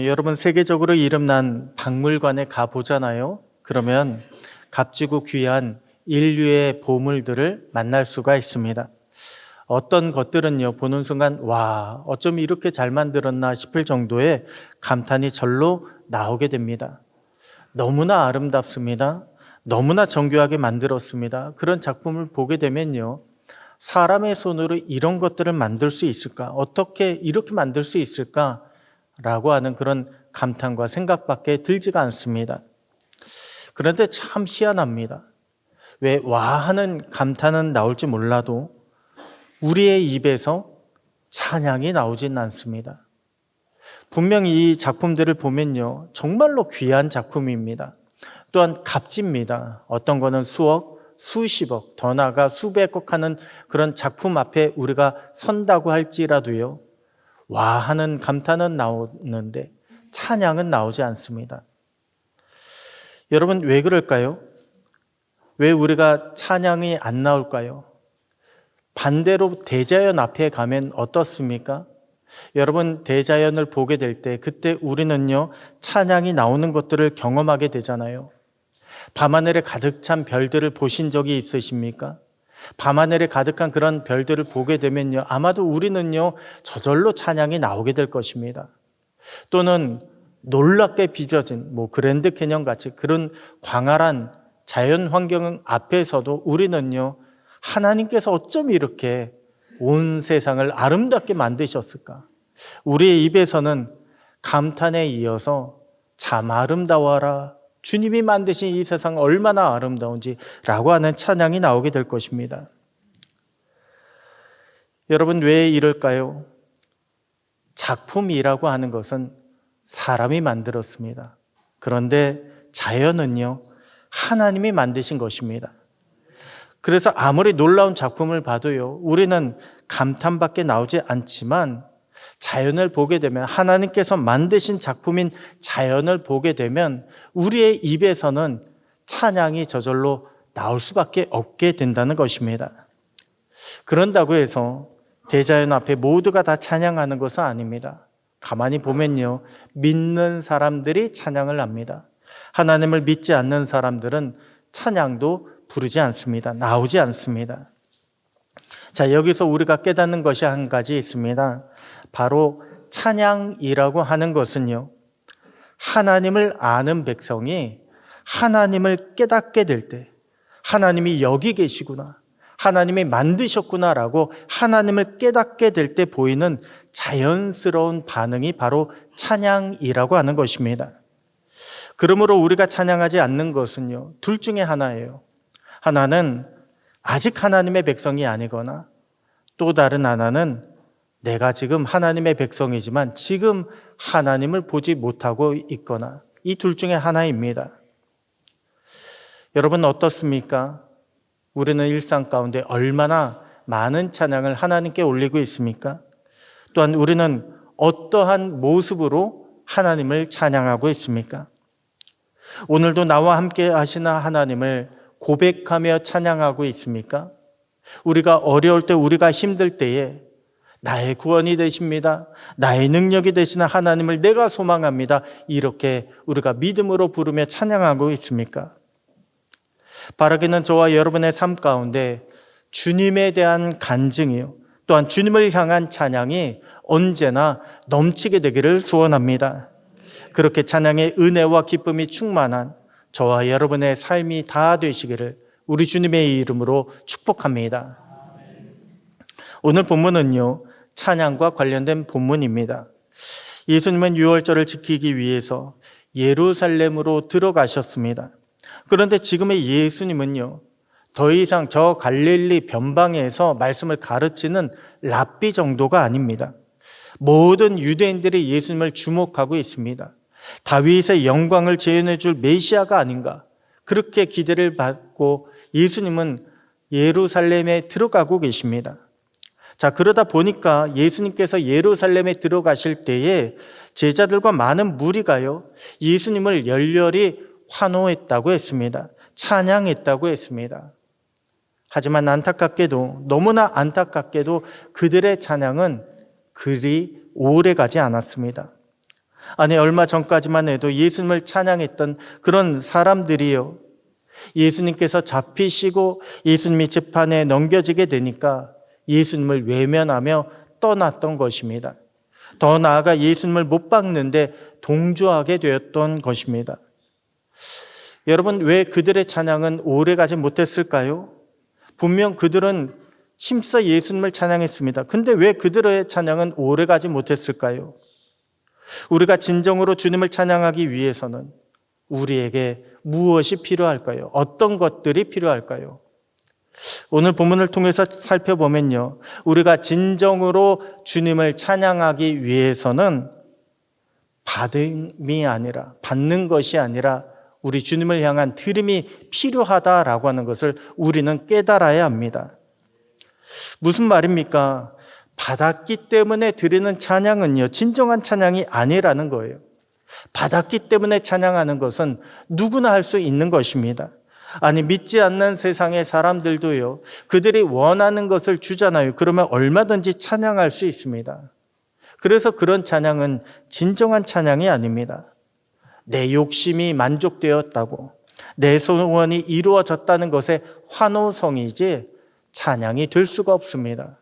여러분 세계적으로 이름난 박물관에 가보잖아요. 그러면 값지고 귀한 인류의 보물들을 만날 수가 있습니다. 어떤 것들은요, 보는 순간 와, 어쩜 이렇게 잘 만들었나 싶을 정도의 감탄이 절로 나오게 됩니다. 너무나 아름답습니다. 너무나 정교하게 만들었습니다. 그런 작품을 보게 되면요, 사람의 손으로 이런 것들을 만들 수 있을까? 어떻게 이렇게 만들 수 있을까? 라고 하는 그런 감탄과 생각밖에 들지가 않습니다. 그런데 참 희한합니다. 왜 와 하는 감탄은 나올지 몰라도 우리의 입에서 찬양이 나오진 않습니다. 분명히 이 작품들을 보면요, 정말로 귀한 작품입니다. 또한 값집니다. 어떤 거는 수억, 수십억, 더 나아가 수백억 하는 그런 작품 앞에 우리가 선다고 할지라도요, 와 하는 감탄은 나오는데 찬양은 나오지 않습니다. 여러분 왜 그럴까요? 왜 우리가 찬양이 안 나올까요? 반대로 대자연 앞에 가면 어떻습니까? 여러분 대자연을 보게 될 때 그때 우리는요, 찬양이 나오는 것들을 경험하게 되잖아요. 밤하늘에 가득 찬 별들을 보신 적이 있으십니까? 밤하늘에 가득한 그런 별들을 보게 되면요, 아마도 우리는요, 저절로 찬양이 나오게 될 것입니다. 또는 놀랍게 빚어진 그랜드 캐년 같이 그런 광활한 자연 환경 앞에서도 우리는요, 하나님께서 어쩜 이렇게 온 세상을 아름답게 만드셨을까? 우리의 입에서는 감탄에 이어서 참 아름다워라, 주님이 만드신 이 세상 얼마나 아름다운지 라고 하는 찬양이 나오게 될 것입니다. 여러분 왜 이럴까요? 작품이라고 하는 것은 사람이 만들었습니다. 그런데 자연은요, 하나님이 만드신 것입니다. 그래서 아무리 놀라운 작품을 봐도요, 우리는 감탄밖에 나오지 않지만 자연을 보게 되면, 하나님께서 만드신 작품인 자연을 보게 되면 우리의 입에서는 찬양이 저절로 나올 수밖에 없게 된다는 것입니다. 그런다고 해서 대자연 앞에 모두가 다 찬양하는 것은 아닙니다. 가만히 보면요, 믿는 사람들이 찬양을 합니다. 하나님을 믿지 않는 사람들은 찬양도 부르지 않습니다. 나오지 않습니다. 자, 여기서 우리가 깨닫는 것이 한 가지 있습니다. 바로 찬양이라고 하는 것은요, 하나님을 아는 백성이 하나님을 깨닫게 될 때, 하나님이 여기 계시구나, 하나님이 만드셨구나라고 하나님을 깨닫게 될 때 보이는 자연스러운 반응이 바로 찬양이라고 하는 것입니다. 그러므로 우리가 찬양하지 않는 것은요, 둘 중에 하나예요. 하나는 아직 하나님의 백성이 아니거나, 또 다른 하나는 내가 지금 하나님의 백성이지만 지금 하나님을 보지 못하고 있거나, 이 둘 중에 하나입니다. 여러분 어떻습니까? 우리는 일상 가운데 얼마나 많은 찬양을 하나님께 올리고 있습니까? 또한 우리는 어떠한 모습으로 하나님을 찬양하고 있습니까? 오늘도 나와 함께 하시는 하나님을 고백하며 찬양하고 있습니까? 우리가 어려울 때, 우리가 힘들 때에 나의 구원이 되십니다, 나의 능력이 되시는 하나님을 내가 소망합니다, 이렇게 우리가 믿음으로 부르며 찬양하고 있습니까? 바라기는 저와 여러분의 삶 가운데 주님에 대한 간증이요, 또한 주님을 향한 찬양이 언제나 넘치게 되기를 소원합니다. 그렇게 찬양의 은혜와 기쁨이 충만한 저와 여러분의 삶이 다 되시기를 우리 주님의 이름으로 축복합니다. 오늘 본문은요, 찬양과 관련된 본문입니다. 예수님은 유월절을 지키기 위해서 예루살렘으로 들어가셨습니다. 그런데 지금의 예수님은요, 더 이상 저 갈릴리 변방에서 말씀을 가르치는 랍비 정도가 아닙니다. 모든 유대인들이 예수님을 주목하고 있습니다. 다윗의 영광을 재현해 줄 메시아가 아닌가, 그렇게 기대를 받고 예수님은 예루살렘에 들어가고 계십니다. 자, 그러다 보니까 예수님께서 예루살렘에 들어가실 때에 제자들과 많은 무리가요, 예수님을 열렬히 환호했다고 했습니다. 찬양했다고 했습니다. 하지만 안타깝게도, 너무나 안타깝게도 그들의 찬양은 그리 오래 가지 않았습니다. 아니, 얼마 전까지만 해도 예수님을 찬양했던 그런 사람들이요. 예수님께서 잡히시고 예수님이 재판에 넘겨지게 되니까 예수님을 외면하며 떠났던 것입니다. 더 나아가 예수님을 못 박는데 동조하게 되었던 것입니다. 여러분, 왜 그들의 찬양은 오래가지 못했을까요? 분명 그들은 힘써 예수님을 찬양했습니다. 근데 왜 그들의 찬양은 오래가지 못했을까요? 우리가 진정으로 주님을 찬양하기 위해서는 우리에게 무엇이 필요할까요? 어떤 것들이 필요할까요? 오늘 본문을 통해서 살펴보면요, 우리가 진정으로 주님을 찬양하기 위해서는 받는 것이 아니라 우리 주님을 향한 들음이 필요하다라고 하는 것을 우리는 깨달아야 합니다. 무슨 말입니까? 받았기 때문에 드리는 찬양은요, 진정한 찬양이 아니라는 거예요. 받았기 때문에 찬양하는 것은 누구나 할 수 있는 것입니다. 아니, 믿지 않는 세상의 사람들도요, 그들이 원하는 것을 주잖아요. 그러면 얼마든지 찬양할 수 있습니다. 그래서 그런 찬양은 진정한 찬양이 아닙니다. 내 욕심이 만족되었다고, 내 소원이 이루어졌다는 것의 환호성이지 찬양이 될 수가 없습니다.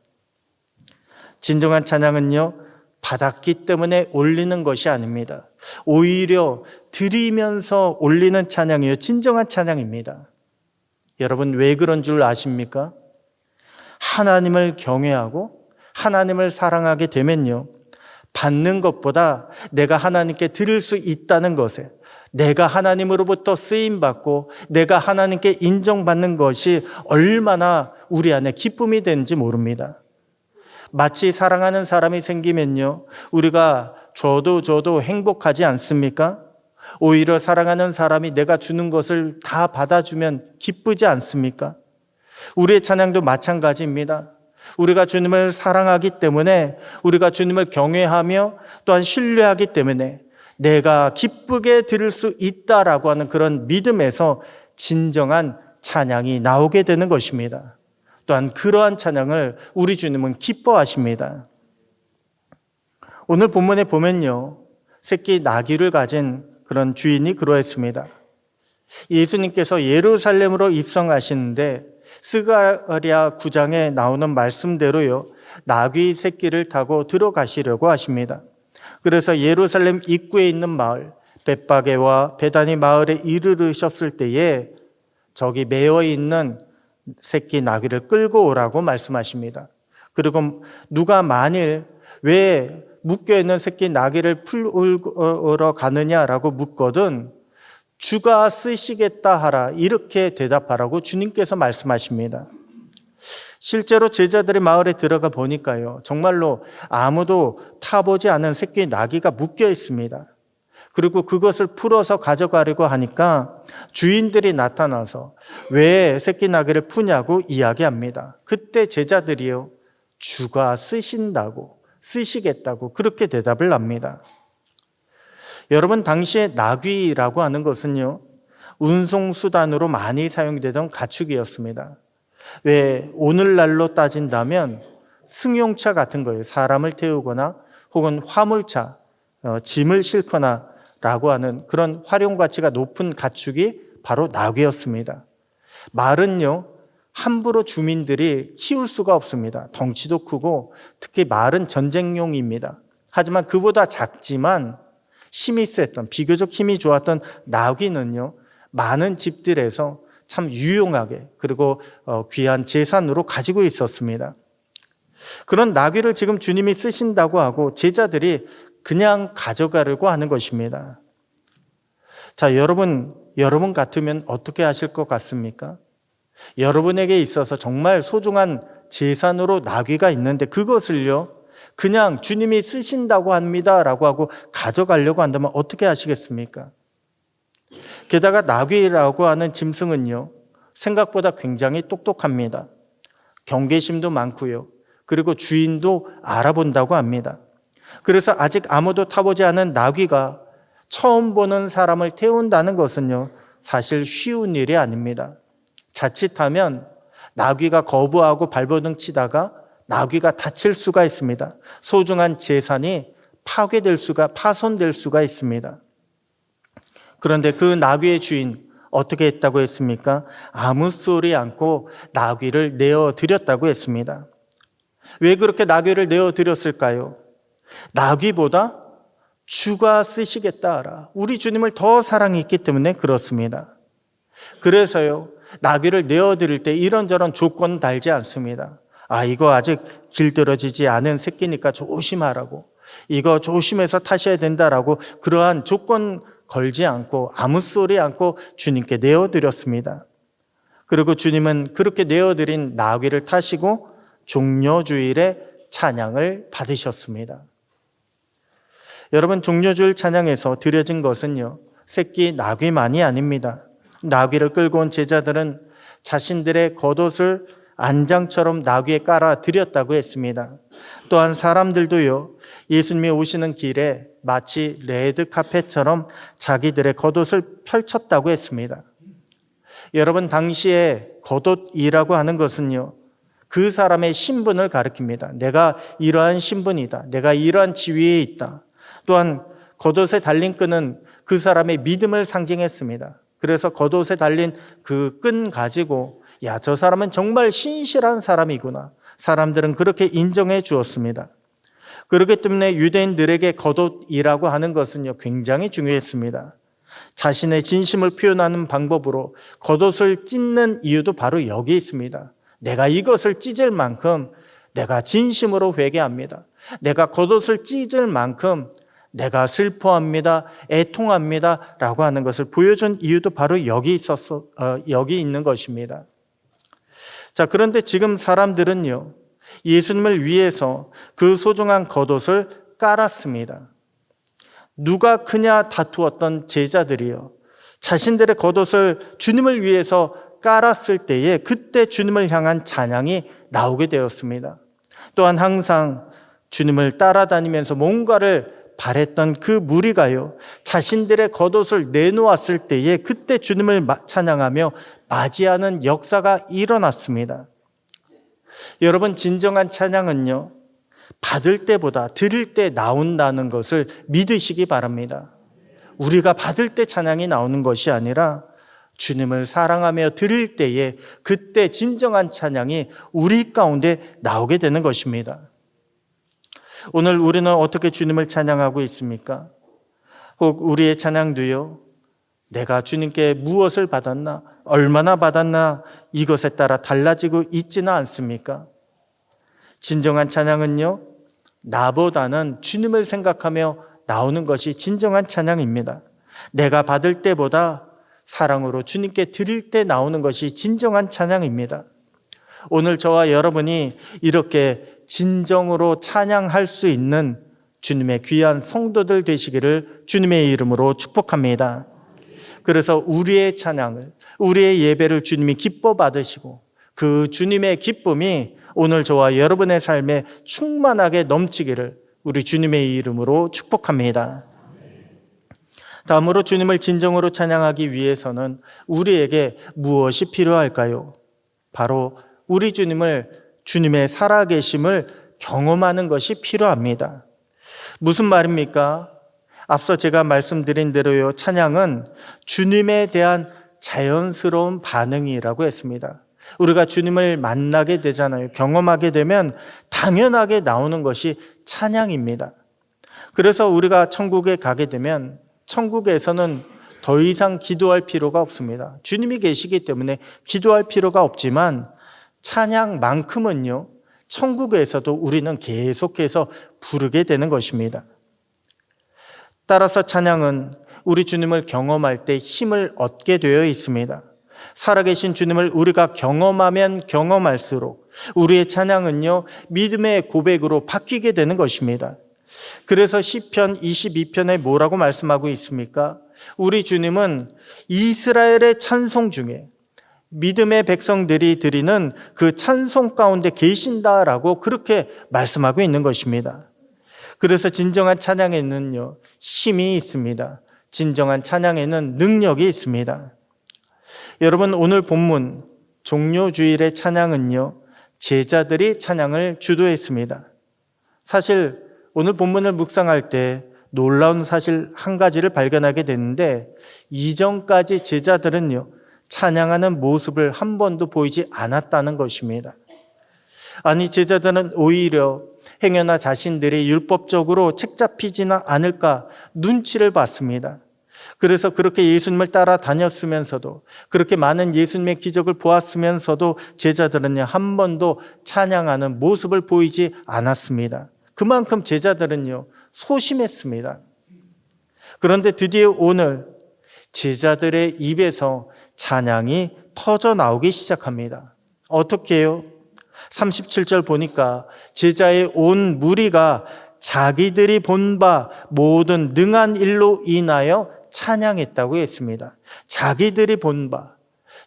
진정한 찬양은요, 받았기 때문에 올리는 것이 아닙니다. 오히려 드리면서 올리는 찬양이에요. 진정한 찬양입니다. 여러분, 왜 그런 줄 아십니까? 하나님을 경외하고 하나님을 사랑하게 되면요, 받는 것보다 내가 하나님께 드릴 수 있다는 것에, 내가 하나님으로부터 쓰임받고 내가 하나님께 인정받는 것이 얼마나 우리 안에 기쁨이 되는지 모릅니다. 마치 사랑하는 사람이 생기면요, 우리가 줘도 행복하지 않습니까? 오히려 사랑하는 사람이 내가 주는 것을 다 받아주면 기쁘지 않습니까? 우리의 찬양도 마찬가지입니다. 우리가 주님을 사랑하기 때문에, 우리가 주님을 경외하며 또한 신뢰하기 때문에 내가 기쁘게 드릴 수 있다라고 하는 그런 믿음에서 진정한 찬양이 나오게 되는 것입니다. 또한 그러한 찬양을 우리 주님은 기뻐하십니다. 오늘 본문에 보면요, 새끼 나귀를 가진 그런 주인이 그러했습니다. 예수님께서 예루살렘으로 입성하시는데 스가랴 9장에 나오는 말씀대로요, 나귀 새끼를 타고 들어가시려고 하십니다. 그래서 예루살렘 입구에 있는 마을 벳바게와 베다니 마을에 이르르셨을 때에 저기 매어 있는 새끼 나귀를 끌고 오라고 말씀하십니다. 그리고 누가 만일 왜 묶여있는 새끼 나귀를 풀으러 가느냐라고 묻거든 주가 쓰시겠다 하라, 이렇게 대답하라고 주님께서 말씀하십니다. 실제로 제자들이 마을에 들어가 보니까요, 정말로 아무도 타보지 않은 새끼 나귀가 묶여 있습니다. 그리고 그것을 풀어서 가져가려고 하니까 주인들이 나타나서 왜 새끼 나귀를 푸냐고 이야기합니다. 그때 제자들이요, 주가 쓰시겠다고 그렇게 대답을 합니다. 여러분, 당시에 나귀라고 하는 것은요, 운송수단으로 많이 사용되던 가축이었습니다. 왜 오늘날로 따진다면 승용차 같은 거예요. 사람을 태우거나 혹은 화물차, 짐을 싣거나 라고 하는 그런 활용 가치가 높은 가축이 바로 나귀였습니다. 말은요, 함부로 주민들이 키울 수가 없습니다. 덩치도 크고 특히 말은 전쟁용입니다. 하지만 그보다 작지만 힘이 셌던, 비교적 힘이 좋았던 나귀는요, 많은 집들에서 참 유용하게 그리고 귀한 재산으로 가지고 있었습니다. 그런 나귀를 지금 주님이 쓰신다고 하고 제자들이 그냥 가져가려고 하는 것입니다. 자, 여러분 같으면 어떻게 하실 것 같습니까? 여러분에게 있어서 정말 소중한 재산으로 나귀가 있는데 그것을요, 그냥 주님이 쓰신다고 합니다라고 하고 가져가려고 한다면 어떻게 하시겠습니까? 게다가 나귀라고 하는 짐승은요, 생각보다 굉장히 똑똑합니다. 경계심도 많고요. 그리고 주인도 알아본다고 합니다. 그래서 아직 아무도 타보지 않은 나귀가 처음 보는 사람을 태운다는 것은요, 사실 쉬운 일이 아닙니다. 자칫하면 나귀가 거부하고 발버둥 치다가 나귀가 다칠 수가 있습니다. 소중한 재산이 파손될 수가 있습니다. 그런데 그 나귀의 주인 어떻게 했다고 했습니까? 아무 소리 않고 나귀를 내어드렸다고 했습니다. 왜 그렇게 나귀를 내어드렸을까요? 나귀보다 주가 쓰시겠다 알아. 우리 주님을 더 사랑했기 때문에 그렇습니다. 그래서요, 나귀를 내어드릴 때 이런저런 조건 달지 않습니다. 이거 아직 길들어지지 않은 새끼니까 조심하라고, 이거 조심해서 타셔야 된다라고 그러한 조건 걸지 않고 아무 소리 않고 주님께 내어드렸습니다. 그리고 주님은 그렇게 내어드린 나귀를 타시고 종려주일에 찬양을 받으셨습니다. 여러분, 종려주일 찬양에서 드려진 것은요, 새끼 나귀만이 아닙니다. 나귀를 끌고 온 제자들은 자신들의 겉옷을 안장처럼 나귀에 깔아 드렸다고 했습니다. 또한 사람들도요, 예수님이 오시는 길에 마치 레드카펫처럼 자기들의 겉옷을 펼쳤다고 했습니다. 여러분, 당시에 겉옷이라고 하는 것은요, 그 사람의 신분을 가리킵니다. 내가 이러한 신분이다. 내가 이러한 지위에 있다. 또한 겉옷에 달린 끈은 그 사람의 믿음을 상징했습니다. 그래서 겉옷에 달린 그 끈 가지고 저 사람은 정말 신실한 사람이구나, 사람들은 그렇게 인정해 주었습니다. 그렇기 때문에 유대인들에게 겉옷이라고 하는 것은요, 굉장히 중요했습니다. 자신의 진심을 표현하는 방법으로 겉옷을 찢는 이유도 바로 여기 있습니다. 내가 이것을 찢을 만큼 내가 진심으로 회개합니다. 내가 겉옷을 찢을 만큼 내가 슬퍼합니다, 애통합니다 라고 하는 것을 보여준 이유도 바로 여기 있는 것입니다. 자, 그런데 지금 사람들은요, 예수님을 위해서 그 소중한 겉옷을 깔았습니다. 누가 크냐 다투었던 제자들이요, 자신들의 겉옷을 주님을 위해서 깔았을 때에 그때 주님을 향한 찬양이 나오게 되었습니다. 또한 항상 주님을 따라다니면서 뭔가를 바랬던 그 무리가요, 자신들의 겉옷을 내놓았을 때에 그때 주님을 찬양하며 맞이하는 역사가 일어났습니다. 여러분, 진정한 찬양은요, 받을 때보다 드릴 때 나온다는 것을 믿으시기 바랍니다. 우리가 받을 때 찬양이 나오는 것이 아니라 주님을 사랑하며 드릴 때에 그때 진정한 찬양이 우리 가운데 나오게 되는 것입니다. 오늘 우리는 어떻게 주님을 찬양하고 있습니까? 혹 우리의 찬양도요, 내가 주님께 무엇을 받았나, 얼마나 받았나, 이것에 따라 달라지고 있지는 않습니까? 진정한 찬양은요, 나보다는 주님을 생각하며 나오는 것이 진정한 찬양입니다. 내가 받을 때보다 사랑으로 주님께 드릴 때 나오는 것이 진정한 찬양입니다. 오늘 저와 여러분이 이렇게 진정으로 찬양할 수 있는 주님의 귀한 성도들 되시기를 주님의 이름으로 축복합니다. 그래서 우리의 찬양을, 우리의 예배를 주님이 기뻐 받으시고 그 주님의 기쁨이 오늘 저와 여러분의 삶에 충만하게 넘치기를 우리 주님의 이름으로 축복합니다. 다음으로 주님을 진정으로 찬양하기 위해서는 우리에게 무엇이 필요할까요? 바로 우리 주님의 살아계심을 경험하는 것이 필요합니다. 무슨 말입니까? 앞서 제가 말씀드린 대로요, 찬양은 주님에 대한 자연스러운 반응이라고 했습니다. 우리가 주님을 만나게 되잖아요. 경험하게 되면 당연하게 나오는 것이 찬양입니다. 그래서 우리가 천국에 가게 되면 천국에서는 더 이상 기도할 필요가 없습니다. 주님이 계시기 때문에 기도할 필요가 없지만 찬양만큼은요, 천국에서도 우리는 계속해서 부르게 되는 것입니다. 따라서 찬양은 우리 주님을 경험할 때 힘을 얻게 되어 있습니다. 살아계신 주님을 우리가 경험하면 경험할수록 우리의 찬양은요, 믿음의 고백으로 바뀌게 되는 것입니다. 그래서 시편 22편에 뭐라고 말씀하고 있습니까? 우리 주님은 이스라엘의 찬송 중에 믿음의 백성들이 드리는 그 찬송 가운데 계신다라고 그렇게 말씀하고 있는 것입니다. 그래서 진정한 찬양에는요, 힘이 있습니다. 진정한 찬양에는 능력이 있습니다. 여러분, 오늘 본문 종려주일의 찬양은요, 제자들이 찬양을 주도했습니다. 사실 오늘 본문을 묵상할 때 놀라운 사실 한 가지를 발견하게 되는데, 이전까지 제자들은요, 찬양하는 모습을 한 번도 보이지 않았다는 것입니다. 아니, 제자들은 오히려 행여나 자신들이 율법적으로 책잡히지는 않을까 눈치를 봤습니다. 그래서 그렇게 예수님을 따라다녔으면서도, 그렇게 많은 예수님의 기적을 보았으면서도 제자들은요, 한 번도 찬양하는 모습을 보이지 않았습니다. 그만큼 제자들은요, 소심했습니다. 그런데 드디어 오늘 제자들의 입에서 찬양이 터져 나오기 시작합니다. 어떻게 해요? 37절 보니까 제자의 온 무리가 자기들이 본 바 모든 능한 일로 인하여 찬양했다고 했습니다. 자기들이 본 바,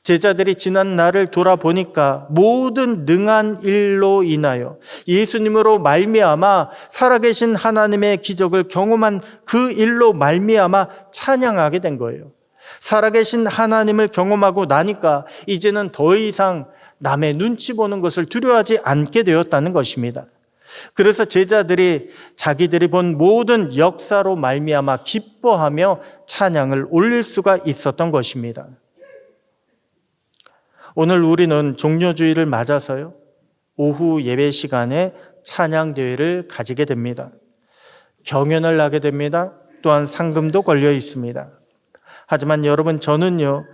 제자들이 지난 날을 돌아보니까 모든 능한 일로 인하여 예수님으로 말미암아 살아계신 하나님의 기적을 경험한 그 일로 말미암아 찬양하게 된 거예요. 살아계신 하나님을 경험하고 나니까 이제는 더 이상 남의 눈치 보는 것을 두려워하지 않게 되었다는 것입니다. 그래서 제자들이 자기들이 본 모든 역사로 말미암아 기뻐하며 찬양을 올릴 수가 있었던 것입니다. 오늘 우리는 종료주일을 맞아서요, 오후 예배 시간에 찬양대회를 가지게 됩니다. 경연을 하게 됩니다. 또한 상금도 걸려 있습니다. 하지만 여러분, 저는요,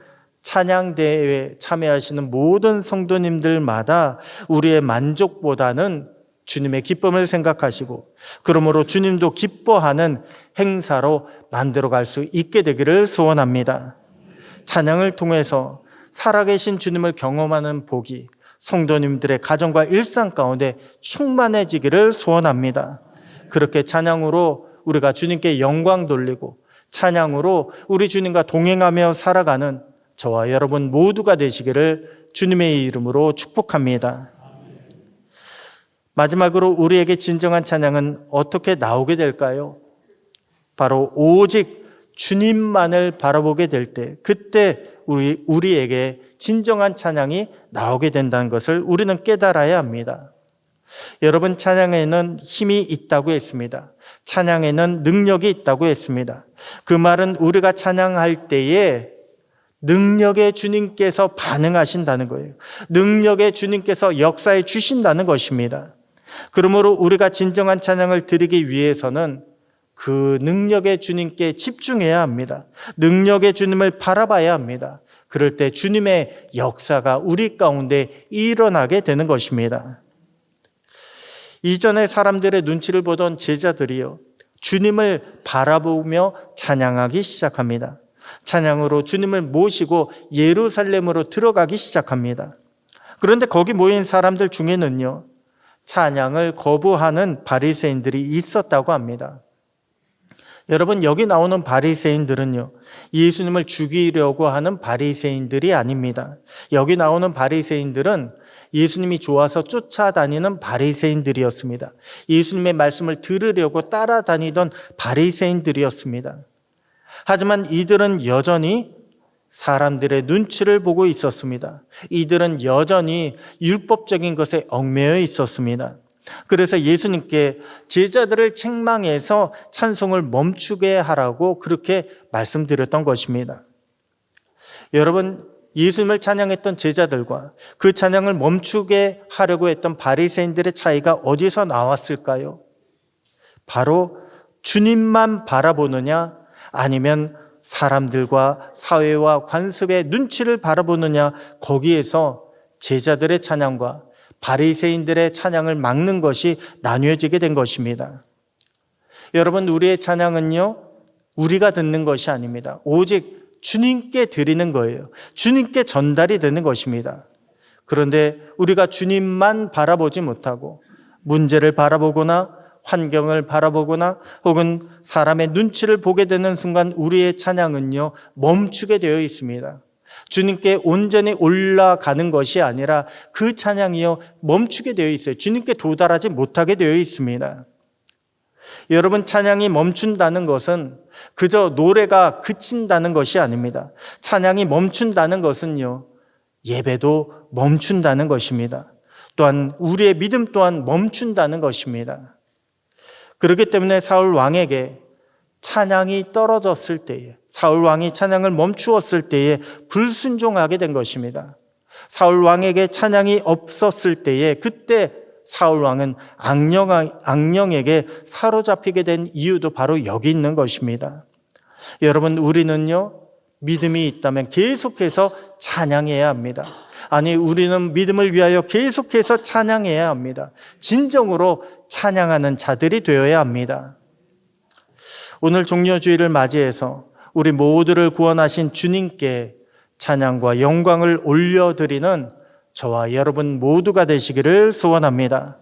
찬양대회에 참여하시는 모든 성도님들마다 우리의 만족보다는 주님의 기쁨을 생각하시고, 그러므로 주님도 기뻐하는 행사로 만들어갈 수 있게 되기를 소원합니다. 찬양을 통해서 살아계신 주님을 경험하는 복이 성도님들의 가정과 일상 가운데 충만해지기를 소원합니다. 그렇게 찬양으로 우리가 주님께 영광 돌리고, 찬양으로 우리 주님과 동행하며 살아가는 저와 여러분 모두가 되시기를 주님의 이름으로 축복합니다. 마지막으로 우리에게 진정한 찬양은 어떻게 나오게 될까요? 바로 오직 주님만을 바라보게 될 때, 그때 우리에게 진정한 찬양이 나오게 된다는 것을 우리는 깨달아야 합니다. 여러분, 찬양에는 힘이 있다고 했습니다. 찬양에는 능력이 있다고 했습니다. 그 말은 우리가 찬양할 때에 능력의 주님께서 반응하신다는 거예요. 능력의 주님께서 역사해 주신다는 것입니다. 그러므로 우리가 진정한 찬양을 드리기 위해서는 그 능력의 주님께 집중해야 합니다. 능력의 주님을 바라봐야 합니다. 그럴 때 주님의 역사가 우리 가운데 일어나게 되는 것입니다. 이전에 사람들의 눈치를 보던 제자들이요, 주님을 바라보며 찬양하기 시작합니다. 찬양으로 주님을 모시고 예루살렘으로 들어가기 시작합니다. 그런데 거기 모인 사람들 중에는요, 찬양을 거부하는 바리새인들이 있었다고 합니다. 여러분, 여기 나오는 바리새인들은요, 예수님을 죽이려고 하는 바리새인들이 아닙니다. 여기 나오는 바리새인들은 예수님이 좋아서 쫓아다니는 바리새인들이었습니다. 예수님의 말씀을 들으려고 따라다니던 바리새인들이었습니다. 하지만 이들은 여전히 사람들의 눈치를 보고 있었습니다. 이들은 여전히 율법적인 것에 얽매여 있었습니다. 그래서 예수님께 제자들을 책망해서 찬송을 멈추게 하라고 그렇게 말씀드렸던 것입니다. 여러분, 예수님을 찬양했던 제자들과 그 찬양을 멈추게 하려고 했던 바리새인들의 차이가 어디서 나왔을까요? 바로 주님만 바라보느냐, 아니면 사람들과 사회와 관습의 눈치를 바라보느냐, 거기에서 제자들의 찬양과 바리새인들의 찬양을 막는 것이 나뉘어지게 된 것입니다. 여러분, 우리의 찬양은요, 우리가 듣는 것이 아닙니다. 오직 주님께 드리는 거예요. 주님께 전달이 되는 것입니다. 그런데 우리가 주님만 바라보지 못하고 문제를 바라보거나 환경을 바라보거나 혹은 사람의 눈치를 보게 되는 순간 우리의 찬양은요, 멈추게 되어 있습니다. 주님께 온전히 올라가는 것이 아니라 그 찬양이요, 멈추게 되어 있어요. 주님께 도달하지 못하게 되어 있습니다. 여러분, 찬양이 멈춘다는 것은 그저 노래가 그친다는 것이 아닙니다. 찬양이 멈춘다는 것은요, 예배도 멈춘다는 것입니다. 또한 우리의 믿음 또한 멈춘다는 것입니다. 그렇기 때문에 사울 왕에게 찬양이 떨어졌을 때에, 사울 왕이 찬양을 멈추었을 때에 불순종하게 된 것입니다. 사울 왕에게 찬양이 없었을 때에 그때 사울 왕은 악령에게 사로잡히게 된 이유도 바로 여기 있는 것입니다. 여러분, 우리는요, 믿음이 있다면 계속해서 찬양해야 합니다. 아니, 우리는 믿음을 위하여 계속해서 찬양해야 합니다. 진정으로 찬양하는 자들이 되어야 합니다. 오늘 종려주의를 맞이해서 우리 모두를 구원하신 주님께 찬양과 영광을 올려드리는 저와 여러분 모두가 되시기를 소원합니다.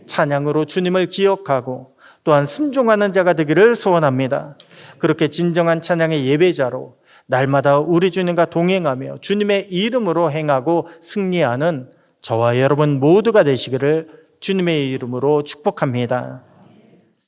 찬양으로 주님을 기억하고 또한 순종하는 자가 되기를 소원합니다. 그렇게 진정한 찬양의 예배자로 날마다 우리 주님과 동행하며 주님의 이름으로 행하고 승리하는 저와 여러분 모두가 되시기를 주님의 이름으로 축복합니다.